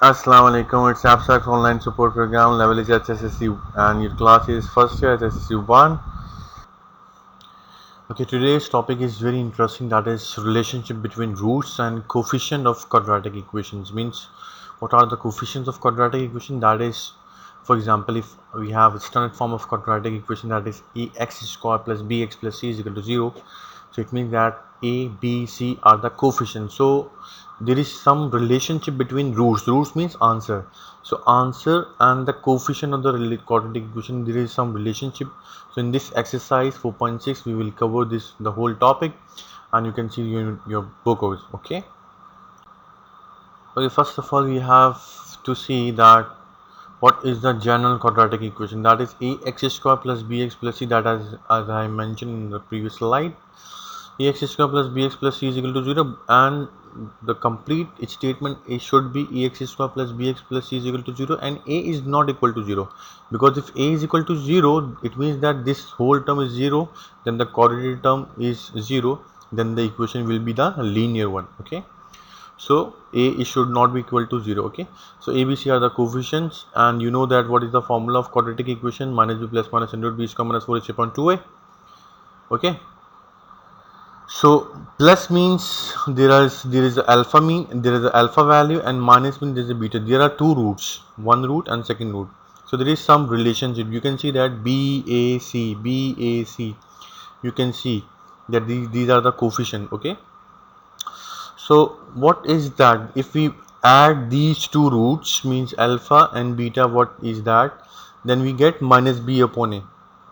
Assalamu alaikum. It's Abstract Online Support Program. Level is HSSC and your class is first year HSSC 1. Okay, today's topic is very interesting. That is relationship between roots and coefficient of quadratic equations. Means what are the coefficients of quadratic equation? That is, for example, if we have a standard form of quadratic equation, that is ax square plus bx plus c is equal to 0. So it means that a, b, c are the coefficients. So there is some relationship between roots. Roots means answer. So answer and the coefficient of the quadratic equation, there is some relationship. So in this exercise 4.6 we will cover this the whole topic, and you can see your book. Okay. Okay, first of all we have to see that what is the general quadratic equation, that is ax square plus bx plus c, that as I mentioned in the previous slide. Ax square plus bx plus c is equal to 0, and the complete statement a should be ax square plus bx plus c is equal to 0, and a is not equal to 0, because if a is equal to 0 it means that this whole term is 0, then the quadratic term is 0, then the equation will be the linear one. Okay, so a should not be equal to 0. Okay, so abc are the coefficients, and you know that what is the formula of quadratic equation, minus b plus minus under b square minus 4 is upon 2a. Okay, so plus means there is a alpha mean, there is a alpha value, and minus means there is a beta. There are two roots, one root and second root. So there is some relationship. You can see that BAC, you can see that these are the coefficient. Okay, so what is that? If we add these two roots, means alpha and beta, what is that? Then we get minus b upon a.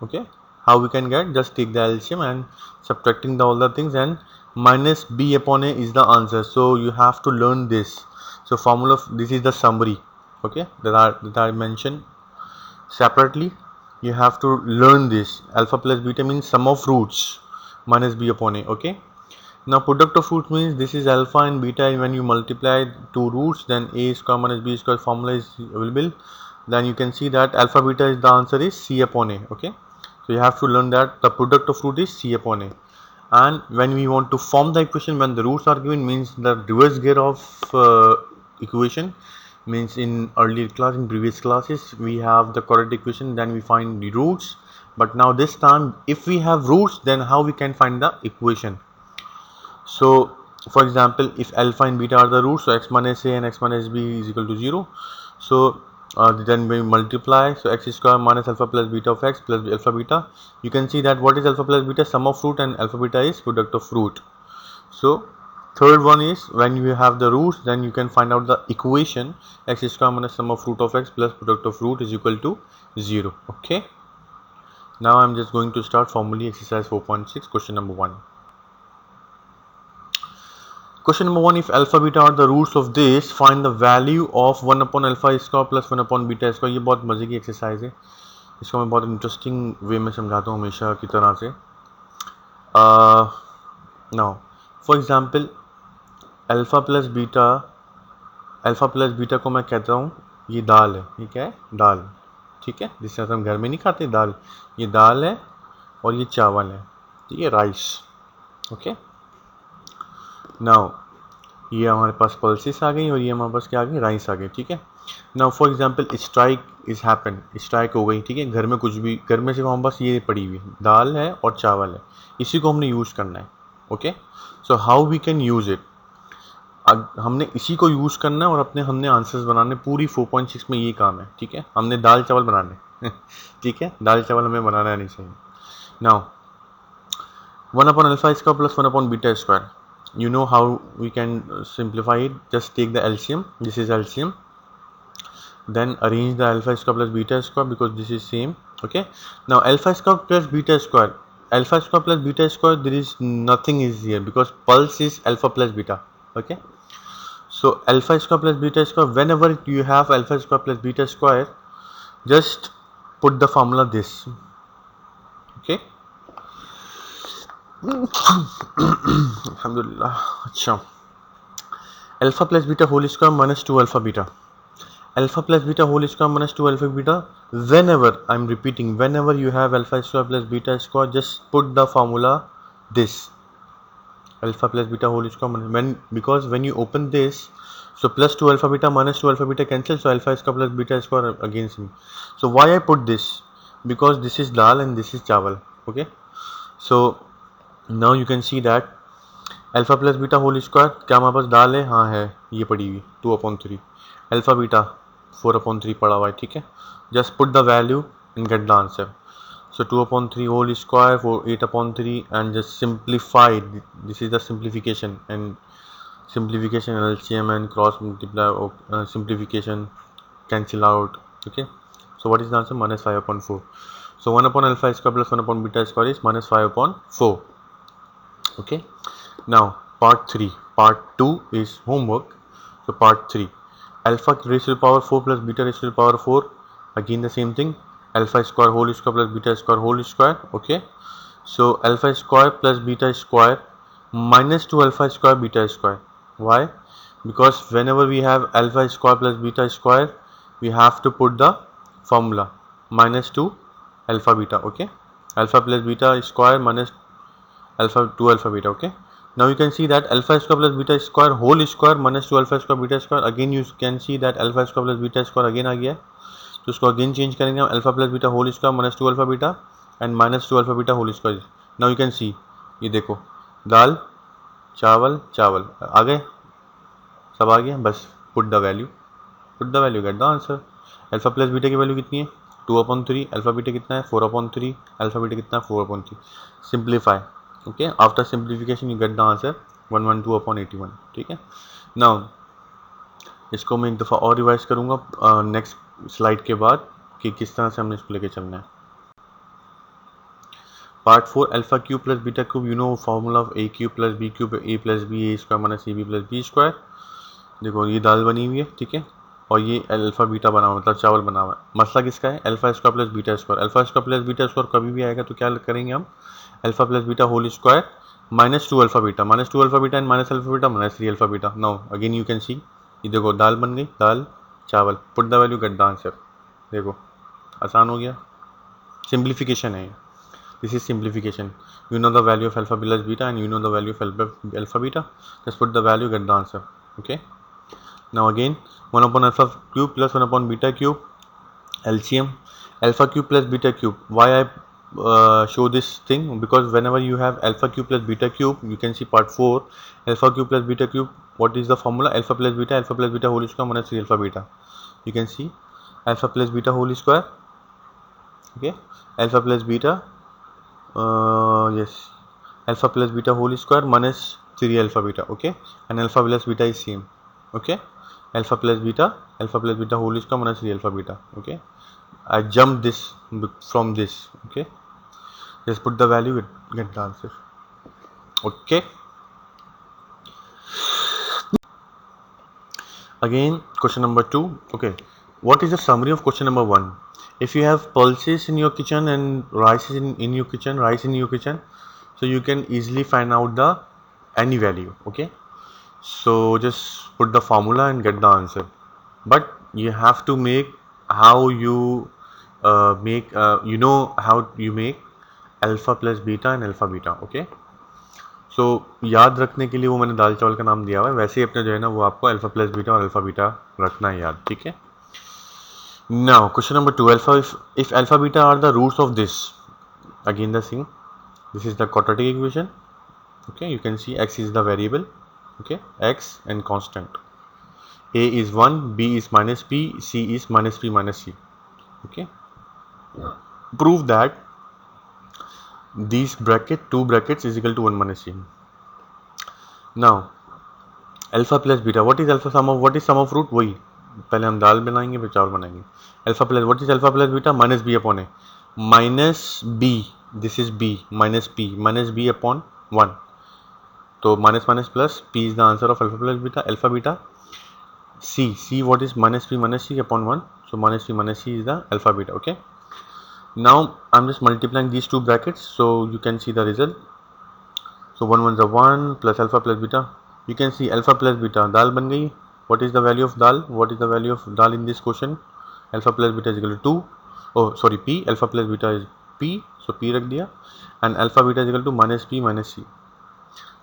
Okay, how we can get? Just take the LCM and subtracting all the things, and minus b upon a is the answer. So you have to learn this. So formula of this is the summary. Okay, that I mentioned separately. You have to learn this. Alpha plus beta means sum of roots minus b upon a. Okay, now product of roots means this is alpha and beta, and when you multiply two roots, then a square minus b square formula is available. Then you can see that alpha beta is the answer is c upon a. Okay, so you have to learn that the product of root is c upon a. And when we want to form the equation, when the roots are given, means the reverse gear of equation, means in earlier class, in previous classes we have the quadratic equation, then we find the roots. But now this time if we have roots, then how we can find the equation? So for example, if alpha and beta are the roots, so x minus a and x minus b is equal to 0. So then we multiply, so x square minus alpha plus beta of x plus alpha beta. You can see that what is alpha plus beta? Sum of root, and alpha beta is product of root. So third one is when you have the roots, then you can find out the equation, x square minus sum of root of x plus product of root is equal to 0. Okay, now I'm just going to start formally exercise 4.6, question number 1. Question number 1, if alpha beta are the roots of this, find the value of 1 upon alpha square plus 1 upon beta square. ये बहुत मजे की exercise है, इसको मैं बहुत interesting way में समझाता हूँ हमेशा की तरह से. Now for example alpha plus beta को मैं कहता हूँ ये दाल है. ये क्या है? दाल. ठीक है, जिससे हम घर में नहीं खाते दाल, ये दाल है और ये चावल है. ठीक है, राइस. ओके, नाउ ये हमारे पास पल्सेस आ गई और ये हमारे पास क्या आ गई? राइस आ गई. ठीक है, now for example strike is happen, strike हो गई. ठीक है, घर में कुछ भी, घर में सिर्फ हमारे पास ये पड़ी हुई दाल है और चावल है, इसी को हमने यूज़ करना है. Okay, so how we can use it? हमने इसी को यूज़ करना है और हमने आंसर्स बनाने. पूरी 4.6 में ये काम है. ठीक है, हमने दाल चावल बनाने. ठीक है, दाल चावल हमें बनाना नहीं चाहिए. Now 1 upon alpha square plus 1 upon beta square. You know how we can simplify it. Just take the LCM. This is LCM. Then arrange the alpha square plus beta square, because this is same. Okay, now alpha square plus beta square, alpha square plus beta square, there is nothing is here because pulse is alpha plus beta. Okay, so alpha square plus beta square, whenever you have alpha square plus beta square, just put the formula this. Okay, alhamdulillah. अच्छा, alpha plus beta whole square minus 2 alpha beta, alpha plus beta whole square minus 2 alpha beta. Whenever, I'm repeating, whenever you have alpha square plus beta square, just put the formula this, alpha plus beta whole square minus, because when you open this, So plus 2 alpha beta minus 2 alpha beta cancel, so alpha square plus beta square against me. So why I put this? Because this is dal and this is chawal. Okay, so now you can see that alpha plus beta whole square, क्या हमारे पास दाल है? हाँ है, ये पड़ी हुई 2/3. Alpha beta 4/3 पड़ा हुआ है. ठीक है, just put the value and gate the answer. So 2/3 whole square for 8/3 and just simplify. This is the simplification, and simplification LCM and cross multiply, simplification cancel out. Okay, so what is the answer? Minus 5/4. So 1 upon alpha square plus 1 upon beta square is minus 5/4. Okay, now part 3. Part 2 is homework. So part 3, alpha raised to the power 4 plus beta raised to the power 4, again the same thing, alpha square whole square plus beta square whole square. Okay, so alpha square plus beta square minus 2 alpha square beta square. Why? Because whenever we have alpha square plus beta square, we have to put the formula minus 2 alpha beta. Okay, alpha plus beta square minus alpha 2 alpha beta. Okay, now you can see that alpha square plus beta square whole square minus 2 alpha square beta square. Again you can see that alpha square plus beta square again आ गया है, तो उसको again change करेंगे हम, alpha plus beta whole square minus 2 alpha beta and minus 2 alpha beta whole square. Now you can see, ये देखो दाल चावल चावल आ गए, सब आ गया. बस put the value get the answer. Alpha plus beta की वैल्यू कितनी है? 2/3. अल्फा बीटा कितना है? 4/3. अल्फा बीटा कितना है? 4/3. Simplify. Okay, after simplification you get the answer 112/81. ठीक है, नाउ इसको मैं एक दफ़ा और रिवाइज करूँगा नेक्स्ट स्लाइड के बाद कि किस तरह से हमने इसको लेके चलना है. Part 4, alpha cube plus beta cube. You know formula of A cube plus B cube, A plus B A square minus C B plus B square. देखो ये दाल बनी हुई है. ठीक है, और ये अल्फा बीटा बना हुआ, मतलब चावल बना हुआ है. मसला किसका है? Alpha square plus beta square. Alpha square plus beta square कभी भी आएगा तो क्या करेंगे हम? Alpha plus beta whole square minus 2 alpha beta and minus alpha beta minus 3 alpha beta. Now again you can see, ये देखो दाल बन गई, दाल चावल. Put the value get the answer. देखो आसान हो गया, सिंप्लीफिकेशन है. This is simplification. You know the value of alpha plus beta and you know the value of alpha beta. Just put the value get the answer. Okay, now again 1 upon alpha cube plus 1 upon beta cube, LCM alpha cube plus beta cube. Why I show this thing? Because whenever you have alpha cube plus beta cube, you can see part 4, alpha cube plus beta cube, what is the formula? Alpha plus beta whole square minus 3 alpha beta. You can see alpha plus beta whole square. Okay, alpha plus beta, yes, alpha plus beta whole square minus 3 alpha beta. Okay, and alpha plus beta is same. Okay, alpha plus beta whole square minus 3 alpha beta. Okay, I jumped this from this. Okay, just put the value, get the answer. Okay, again question number 2. Okay, what is the summary of question number 1? If you have pulses in your kitchen and rice in your kitchen, so you can easily find out the any value. Okay, so just put the formula and get the answer, but you have to make how you how you make alpha plus beta and alpha beta. Okay, so याद रखने के लिए वो मैंने दाल चावल का नाम दिया हुआ है, वैसे ही अपना जो है ना वो आपको अल्फा प्लस बीटा और अल्फा बीटा रखना है याद. ठीक है, now question number 2, alpha if alpha beta are the roots of this, again the same, this is the quadratic equation. Okay, you can see x is the variable. Okay, x and constant, a is 1, b is minus p, c is minus p minus c. Okay, prove that these two brackets is equal to 1 minus c. Now alpha plus beta, what is sum of root? वही पहले हम दाल बनाएंगे फिर चावल बनाएंगे. Alpha plus, what is alpha plus beta? minus b upon a, minus b, this is b, minus b upon 1. तो minus minus plus, p is the answer of alpha plus beta. Alpha beta, c, what is minus c upon 1, so minus c is the alpha beta. Okay, now I'm just multiplying these two brackets so you can see the result. So 1 1 is 1 plus alpha plus beta. You can see alpha plus beta, दाल बन गई. What is the value of dal? What is the value of dal in this question? Alpha plus beta is equal to 2. Oh sorry, p. Alpha plus beta is p, so p रख दिया, and alpha beta is equal to minus p minus c.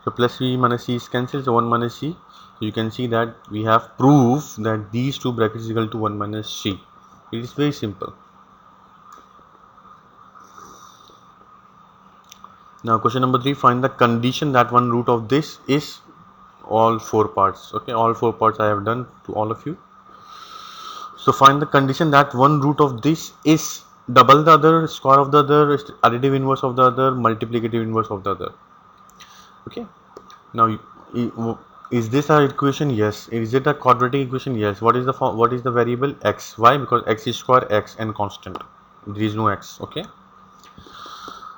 So plus c minus c is cancelled, so 1 minus c. You can see that we have proof that these two brackets is equal to 1 minus c. It is very simple. Now question number 3, find the condition that one root of this is all four parts. Okay, all four parts I have done to all of you. So find the condition that one root of this is double the other, square of the other, additive inverse of the other, multiplicative inverse of the other. Okay, now is this our equation? Yes. Is it a quadratic equation? Yes. What is the variable? X. Why? Because x is square, x and constant. There is no x. Okay.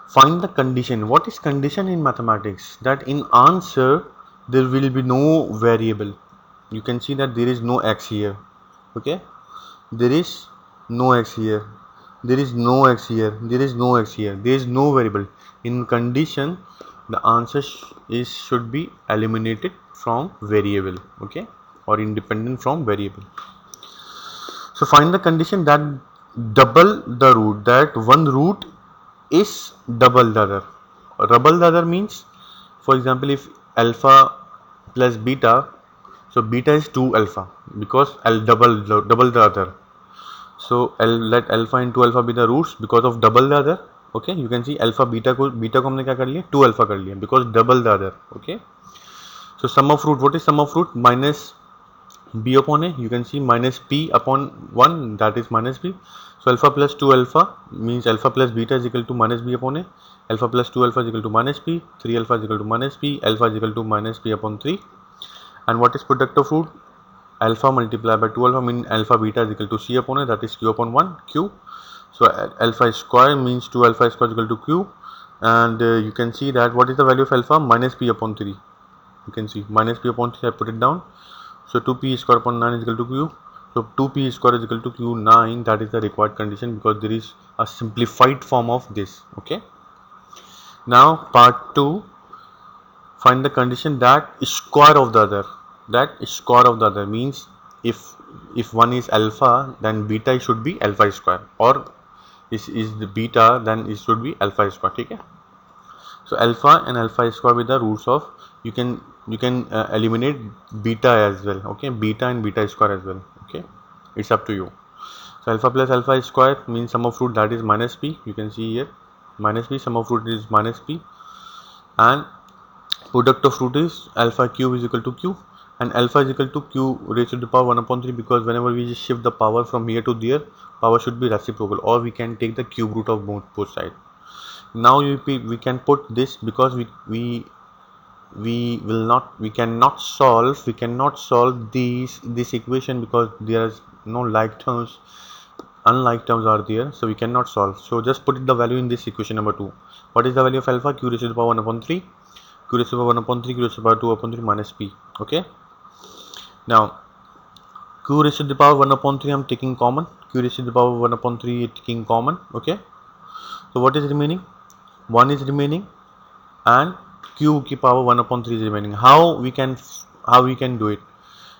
Find the condition. What is condition in mathematics? That in answer there will be no variable. You can see that there is no x here. Okay. There is no x here. There is no x here. There is no x here. There is no variable. In condition, the answer should be eliminated from variable. Okay, or independent from variable. So find the condition that double the root, that one root is double the other. Double the other means, for example, if alpha plus beta, so beta is 2 alpha because L double the other. So let alpha into alpha be the roots because of double the other. Okay, you can see alpha beta को हमने क्या कर लिया 2 alpha कर लिया because double the other. Okay, so sum of root, what is sum of root? Minus b upon a, you can see minus p upon 1, that is minus b. So alpha plus 2 alpha means alpha plus beta is equal to minus b upon a, alpha plus 2 alpha is equal to minus p, 3 alpha is equal to minus p, alpha is equal to minus p upon 3. And what is product of root? Alpha multiplied by 2 alpha means alpha beta is equal to c upon a, that is q upon 1 q. So alpha square means 2 alpha square is equal to q, and you can see that what is the value of alpha? Minus p upon 3. You can see minus p upon 3, I put it down. So 2p square upon 9 is equal to q. So 2p square is equal to q9. That is the required condition because there is a simplified form of this. Okay. Now part 2, find the condition that square of the other. That square of the other means if one is alpha, then beta should be alpha square, or is the beta, then it should be alpha square. Okay. So alpha and alpha square with the roots of, you can eliminate beta as well. Okay, beta and beta square as well. Okay, it's up to you. So alpha plus alpha square means sum of root, that is minus p. You can see here minus p, sum of root is minus p, and product of root is alpha cube is equal to q, and alpha is equal to q raised to the power 1 upon 3 because whenever we just shift the power from here to there, power should be reciprocal, or we can take the cube root of both sides. Now we can put this because we cannot solve this equation because there is no like terms, unlike terms are there, so we cannot solve. So just put the value in this equation number 2. What is the value of alpha? Q raised to the power 1 upon 3, q raised to the power 1 upon 3, q raised to the power 2 upon 3 minus p. Okay, now q raised to the power 1 upon 3 I am taking common, q raised to the power 1 upon 3 taking common. Okay, so what is remaining? 1 is remaining and q की power 1 upon 3 is remaining. How we can do it?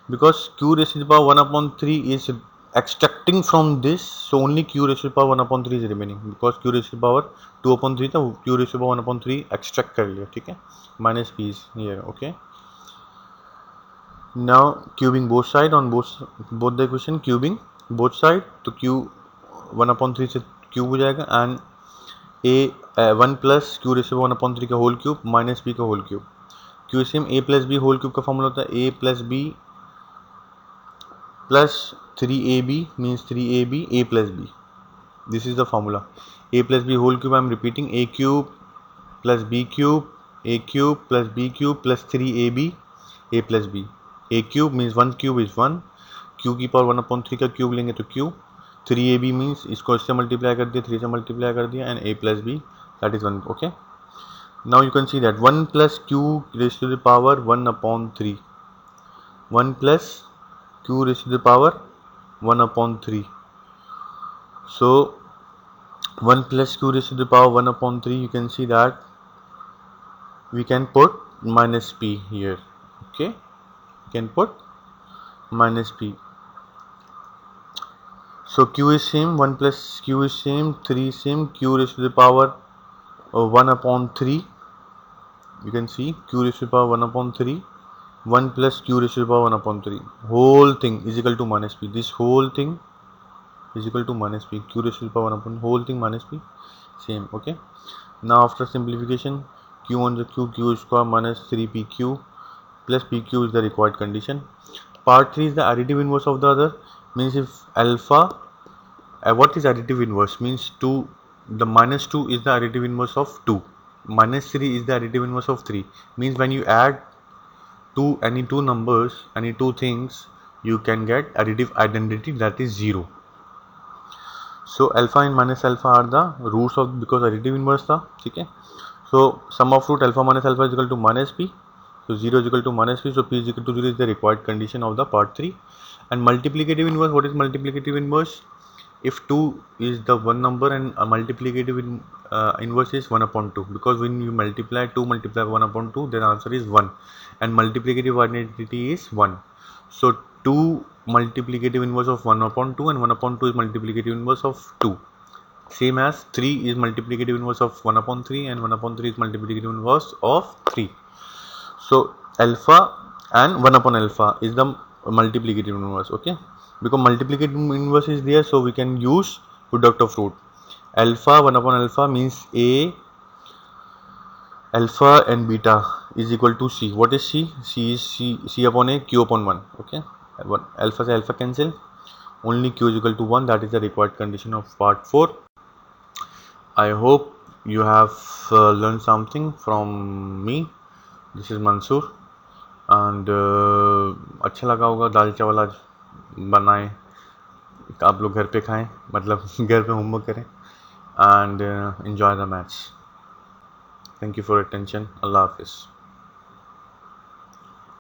Because q raised to the power 1 upon 3 is extracting from this, so only q raised to the power 1 upon 3 is remaining because q raised to the power 2 upon 3 था, q raised to the power 1 upon 3 extract कर लिया. ठीक है, minus p is here. Okay, now cubing both side on both the equation, cubing both side, तो q 1 upon 3 से cube हो जाएगा and a 1 plus Q race 1 upon 3 का whole cube minus B का whole cube. Q same A plus B whole cube का formula होता है A plus B plus 3ab means 3ab a plus b. This is the formula. a plus B whole cube I am repeating, a cube plus b cube, a cube plus b cube plus 3ab a plus b. a cube means 1 cube is 1, q की power 1 upon 3 का cube लेंगे तो q, 3ab means इसको इससे multiply कर दिया, 3 से multiply कर दिया, and a plus b that is 1. Okay, now you can see that 1 plus q raised to the power 1 upon 3, 1 plus q raised to the power 1 upon 3. So 1 plus q raised to the power 1 upon 3, you can see that we can put minus p here. Okay, you can put minus p. So q is same, 1 plus q is same, 3 is same, q raised to the power 1 upon 3. You can see q raised to the power 1 upon 3 1 plus q raised to the power 1 upon 3 whole thing is equal to minus p. This whole thing is equal to minus p. Q raised to the power 1 upon whole thing minus p, same. Okay, now after simplification, q on the q square minus 3pq plus pq is the required condition. Part 3 is the additive inverse of the other. Means if alpha, what is additive inverse? Means 2, the minus 2 is the additive inverse of 2, minus 3 is the additive inverse of 3. Means when you add any two numbers, any two things, you can get additive identity, that is 0. So alpha and minus alpha are the roots of, because additive inverse था, ठीक है. So sum of root alpha minus alpha is equal to minus p. So 0 is equal to minus p. So p is equal to 0 is the required condition of the part 3. And multiplicative inverse, what is multiplicative inverse? If 2 is the one number and a multiplicative inverse is 1 upon 2, because when you multiply 2 multiply 1 upon 2, then answer is 1, and multiplicative identity is 1. So 2 multiplicative inverse of 1 upon 2 and 1 upon 2 is multiplicative inverse of 2. Same as 3 is multiplicative inverse of 1 upon 3 and 1 upon 3 is multiplicative inverse of 3. So alpha and 1 upon alpha is the multiplicative inverse. Okay, because multiplicative inverse is there, so we can use product of root. Alpha 1 upon alpha means a alpha and beta is equal to c. What is c? C is c upon a, q upon 1. Okay, alpha से alpha cancel, only q is equal to 1. That is the required condition of part 4. I hope you have learned something from me. This is Mansoor, and अच्छा लगा होगा दाल चावल आज बनाए, आप लोग घर पे खाएं, मतलब घर पे होमवर्क करें, and enjoy the match. Thank you for your attention. Allah Hafiz.